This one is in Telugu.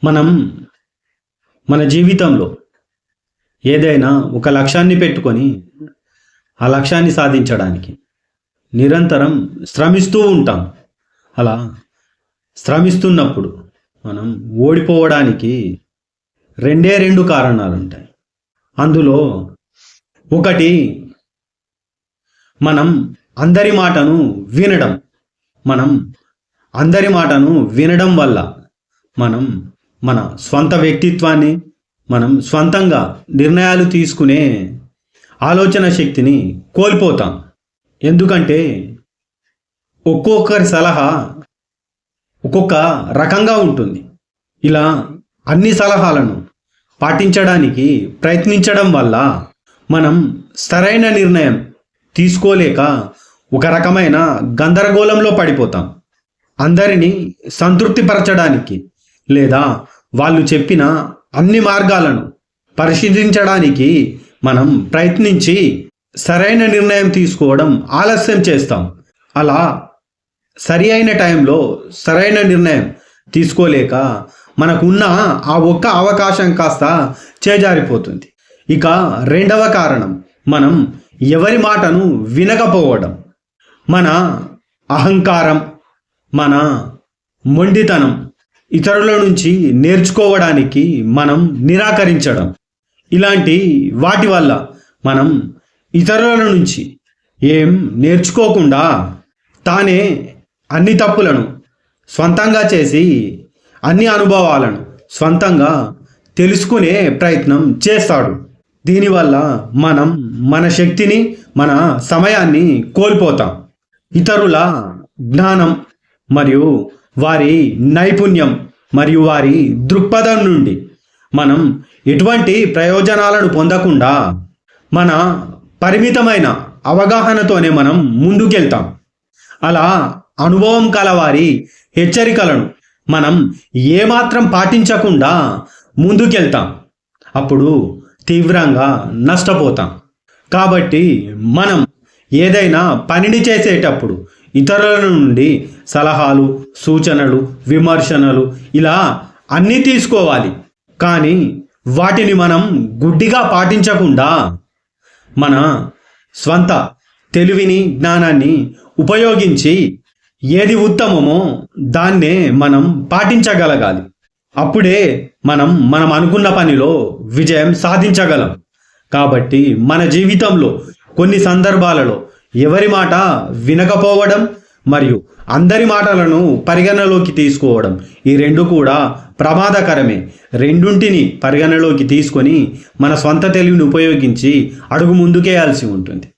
మనం మన జీవితంలో ఏదైనా ఒక లక్ష్యాన్ని పెట్టుకొని ఆ లక్ష్యాన్ని సాధించడానికి నిరంతరం శ్రమిస్తూ ఉంటాం. అలా శ్రమిస్తున్నప్పుడు మనం ఓడిపోవడానికి రెండు కారణాలు ఉంటాయి. అందులో ఒకటి, మనం అందరి మాటను వినడం. మనం అందరి మాటను వినడం వల్ల మనం మన స్వంత వ్యక్తిత్వాన్ని, మనం స్వంతంగా నిర్ణయాలు తీసుకునే ఆలోచన శక్తిని కోల్పోతాం. ఎందుకంటే ఒక్కొక్కరి సలహా ఒక్కొక్క రకంగా ఉంటుంది. ఇలా అన్ని సలహాలను పాటించడానికి ప్రయత్నించడం వల్ల మనం సరైన నిర్ణయం తీసుకోలేక ఒక రకమైన గందరగోళంలో పడిపోతాం. అందరినీ సంతృప్తిపరచడానికి లేదా వాళ్ళు చెప్పిన అన్ని మార్గాలను పరిశీలించడానికి మనం ప్రయత్నించి సరైన నిర్ణయం తీసుకోవడం ఆలస్యం చేస్తాం. అలా సరి అయిన టైంలో సరైన నిర్ణయం తీసుకోలేక మనకున్న ఆ ఒక్క అవకాశం కాస్త చేజారిపోతుంది. ఇక రెండవ కారణం, మనం ఎవరి మాటను వినకపోవడం. మన అహంకారం, మన మొండితనం, ఇతరుల నుంచి నేర్చుకోవడానికి మనం నిరాకరించడం, ఇలాంటి వాటి వల్ల మనం ఇతరుల నుంచి ఏం నేర్చుకోకుండా తానే అన్ని తప్పులను స్వంతంగా చేసి అన్ని అనుభవాలను స్వంతంగా తెలుసుకునే ప్రయత్నం చేస్తాడు. దీనివల్ల మనం మన శక్తిని, మన సమయాన్ని కోల్పోతాం. ఇతరుల జ్ఞానం మరియు వారి నైపుణ్యం మరియు వారి దృక్పథం నుండి మనం ఎటువంటి ప్రయోజనాలను పొందకుండా మన పరిమితమైన అవగాహనతోనే మనం ముందుకెళ్తాం. అలా అనుభవం కలవారి హెచ్చరికలను మనం ఏమాత్రం పాటించకుండా ముందుకెళ్తాం. అప్పుడు తీవ్రంగా నష్టపోతాం. కాబట్టి మనం ఏదైనా పనిని చేసేటప్పుడు ఇతరుల నుండి సలహాలు, సూచనలు, విమర్శనలు ఇలా అన్నీ తీసుకోవాలి. కానీ వాటిని మనం గుడ్డిగా పాటించకుండా మన స్వంత తెలివిని, జ్ఞానాన్ని ఉపయోగించి ఏది ఉత్తమమో దాన్నే మనం పాటించగలగాలి. అప్పుడే మనం అనుకున్న పనిలో విజయం సాధించగలం. కాబట్టి మన జీవితంలో కొన్ని సందర్భాలలో ఎవరి మాట వినకపోవడం మరియు అందరి మాటలను పరిగణలోకి తీసుకోవడం, ఈ రెండు కూడా ప్రమాదకరమే. రెండుంటిని పరిగణలోకి తీసుకొని మన స్వంత తెలివిని ఉపయోగించి అడుగు ముందుకేయాల్సి ఉంటుంది.